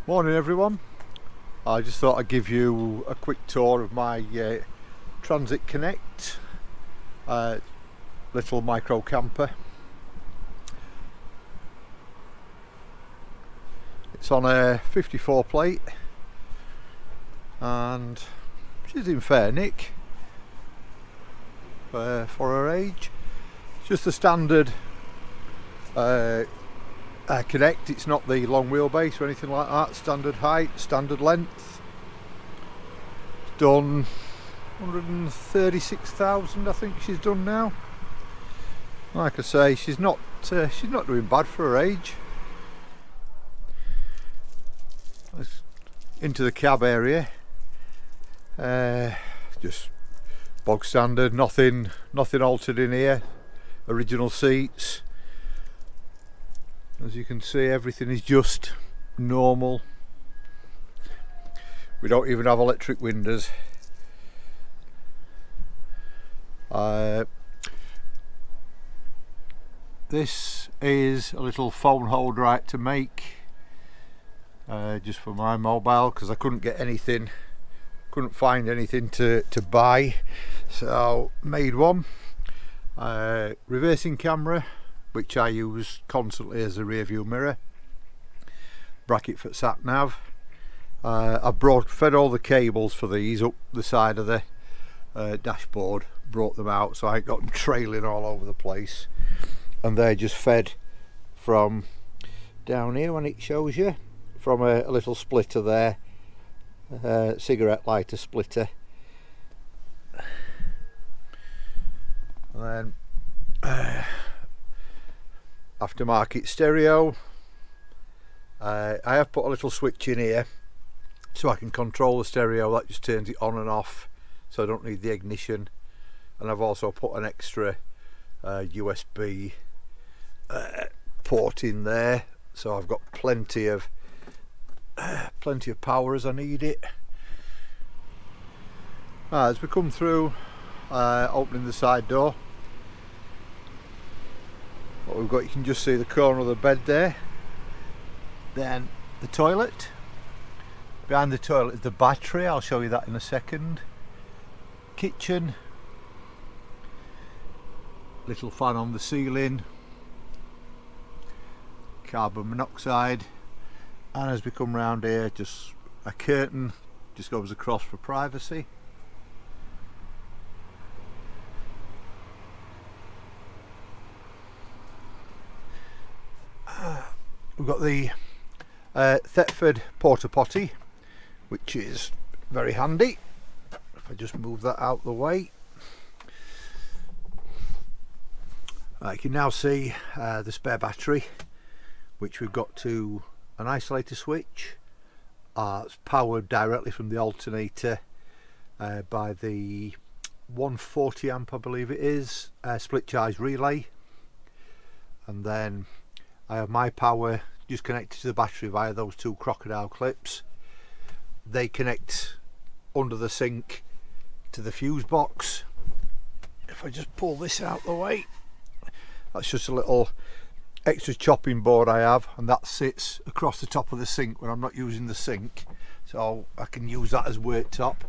Morning everyone. I just thought I'd give you a quick tour of my Transit Connect little micro camper. It's on a 54 plate and she's in fair nick for her age. It's just the standard Connect. It's not the long wheelbase or anything like that. Standard height, standard length. It's done 136,000 I think she's done now. Like I say, she's not doing bad for her age. Let's into the cab area. Just bog standard, nothing altered in here. Original seats. As you can see, everything is just normal. We don't even have electric windows. This is a little phone holder I had to make just for my mobile because I couldn't find anything to buy, so made one. Reversing camera, which I use constantly as a rear view mirror. Bracket for sat nav. I've fed all the cables for these up the side of the dashboard, brought them out so I ain't got them trailing all over the place, and they're just fed from down here when it shows you, from a little splitter there, cigarette lighter splitter. And then aftermarket stereo. I have put a little switch in here so I can control the stereo. That just turns it on and off, so I don't need the ignition. And I've also put an extra USB port in there, so I've got plenty of power as I need it. As we come through, opening the side door, what we've got, you can just see the corner of the bed there. Then the toilet. Behind the toilet is the battery, I'll show you that in a second. Kitchen. Little fan on the ceiling. Carbon monoxide. And as we come round here, just a curtain just goes across for privacy. We've got the Thetford porta potty, which is very handy. If I just move that out the way, you can now see the spare battery, which we've got to an isolator switch. It's powered directly from the alternator by the 140 amp I believe it is, split charge relay, and then I have my power just connected to the battery via those two crocodile clips. They connect under the sink to the fuse box. If I just pull this out the way, that's just a little extra chopping board I have, and that sits across the top of the sink when I'm not using the sink, so I can use that as worktop.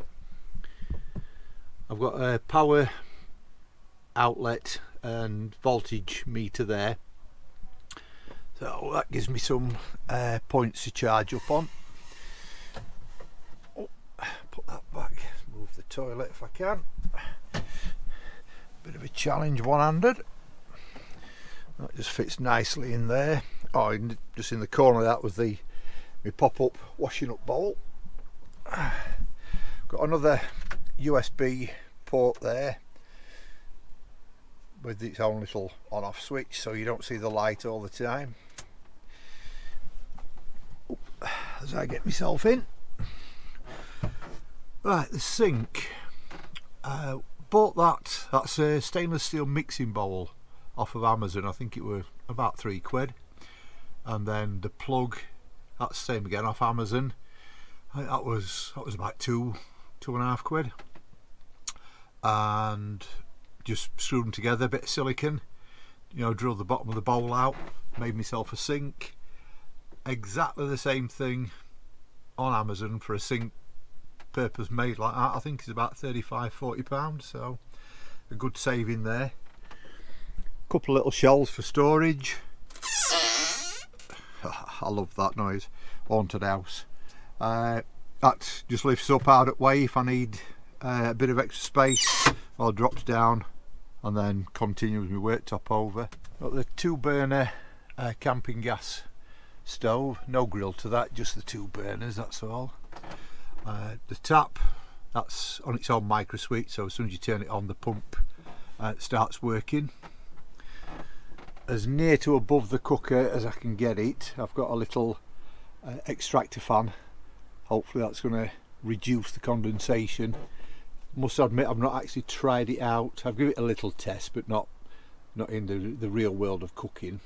I've got a power outlet and voltage meter there, so that gives me some points to charge up on. Oh, put that back, move the toilet if I can. Bit of a challenge one-handed. That just fits nicely in there. Oh, just in the corner of that was my pop-up washing up bowl. Got another USB port there with its own little on-off switch, so you don't see the light all the time. As I get myself in. Right, the sink. Bought that's a stainless steel mixing bowl off of Amazon. I think it was about £3. And then the plug, that's the same again, off Amazon. I think that was about £2.5. And just screwed them together, a bit of silicone, drilled the bottom of the bowl out, made myself a sink. Exactly the same thing on Amazon for a sink purpose made like that. I think it's about £35–40, so a good saving there. Couple of little shelves for storage. I love that noise. Haunted house. That just lifts up out of the way if I need a bit of extra space, or drops down and then continues my worktop over. Got the 2-burner camping gas stove, no grill to that, just the 2 burners, that's all. The tap, that's on its own micro switch, so as soon as you turn it on, the pump starts working. As near to above the cooker as I can get it, I've got a little extractor fan. Hopefully that's going to reduce the condensation. Must admit I've not actually tried it out. I've given it a little test, but not in the real world of cooking.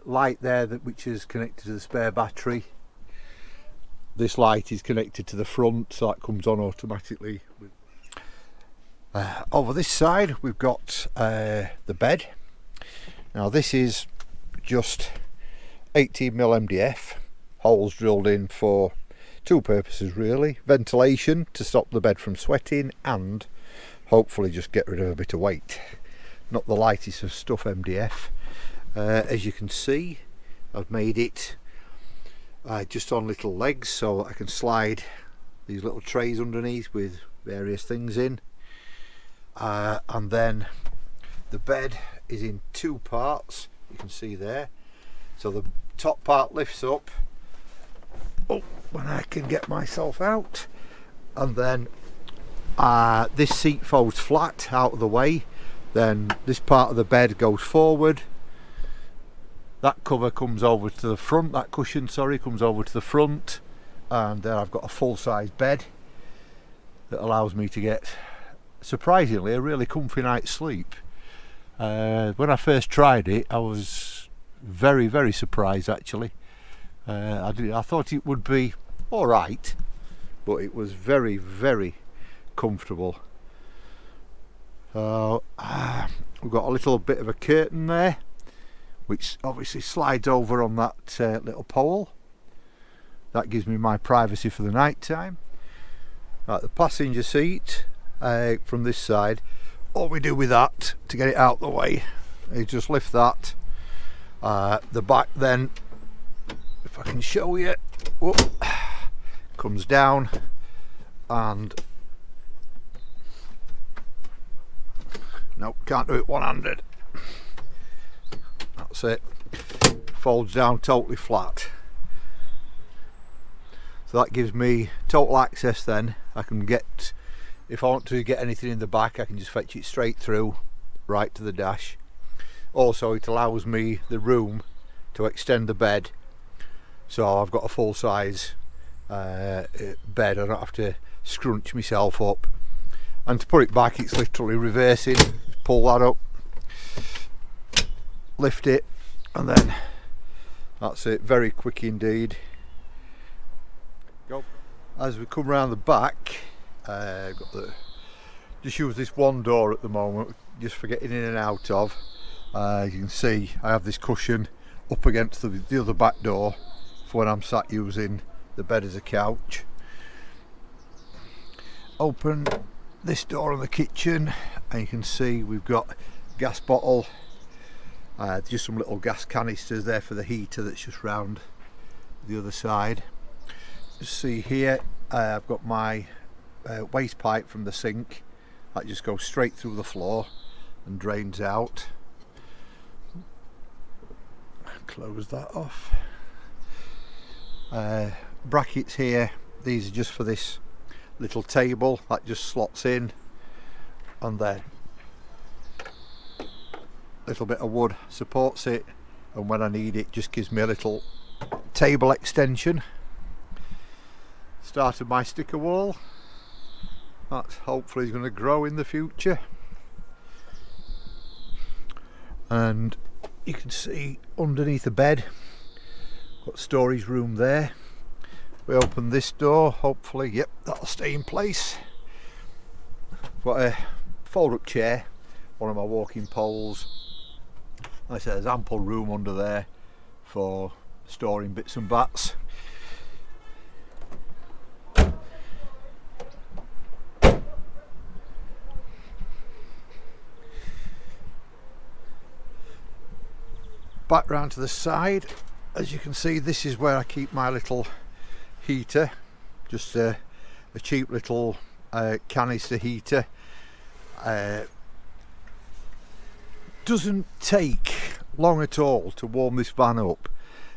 Light there which is connected to the spare battery. This light is connected to the front, so that comes on automatically. Over this side we've got the bed. Now this is just 18mm MDF, holes drilled in for 2 purposes really: ventilation to stop the bed from sweating, and hopefully just get rid of a bit of weight. Not the lightest of stuff, MDF. As you can see, I've made it just on little legs, so I can slide these little trays underneath with various things in. And then the bed is in 2 parts, you can see there. So the top part lifts up, when I can get myself out, and then this seat folds flat out of the way. Then this part of the bed goes forward. That cover comes over to the front, that cushion, sorry, comes over to the front, and then I've got a full-size bed that allows me to get, surprisingly, a really comfy night's sleep. When I first tried it, I was very, very surprised actually. I thought it would be alright, but it was very, very comfortable. We've got a little bit of a curtain there, which obviously slides over on that little pole. That gives me my privacy for the night time. Right, the passenger seat from this side, all we do with that to get it out the way is just lift that. The back then, if I can show you, whoop, comes down, and no, can't do it one-handed. That's it. Folds down totally flat. So that gives me total access then. I can get, if I want to get anything in the back, I can just fetch it straight through, right to the dash. Also, it allows me the room to extend the bed, so I've got a full-size bed. I don't have to scrunch myself up. And to put it back, it's literally reversing. Pull that up, lift it, and then that's it. Very quick indeed. Go. As we come around the back, just use this one door at the moment, just for getting in and out of. You can see I have this cushion up against the other back door for when I'm sat using the bed as a couch. Open this door on the kitchen, and you can see we've got gas bottle, just some little gas canisters there for the heater that's just round the other side. Just see here, I've got my waste pipe from the sink that just goes straight through the floor and drains out. Close that off. Brackets here, these are just for this little table that just slots in, and then a little bit of wood supports it, and when I need it just gives me a little table extension. Started my sticker wall, that hopefully is going to grow in the future, and you can see underneath the bed got storage room there. We open this door, hopefully, yep, that'll stay in place. Got a fold-up chair, one of my walking poles. Like I said, there's ample room under there for storing bits and bats. back round to the side. As you can see, this is where I keep my little heater, just a cheap little canister heater. Doesn't take long at all to warm this van up.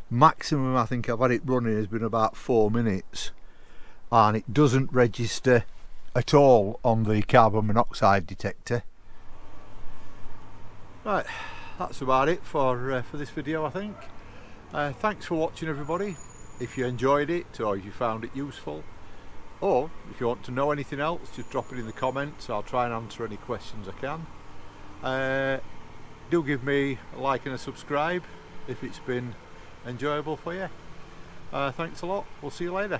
Maximum I think I've had it running has been about 4 minutes, and it doesn't register at all on the carbon monoxide detector. Right, that's about it for this video, I think. Thanks for watching, everybody. If you enjoyed it or if you found it useful, or if you want to know anything else, just drop it in the comments. I'll try and answer any questions I can. Do give me a like and a subscribe if it's been enjoyable for you. Thanks a lot. We'll see you later.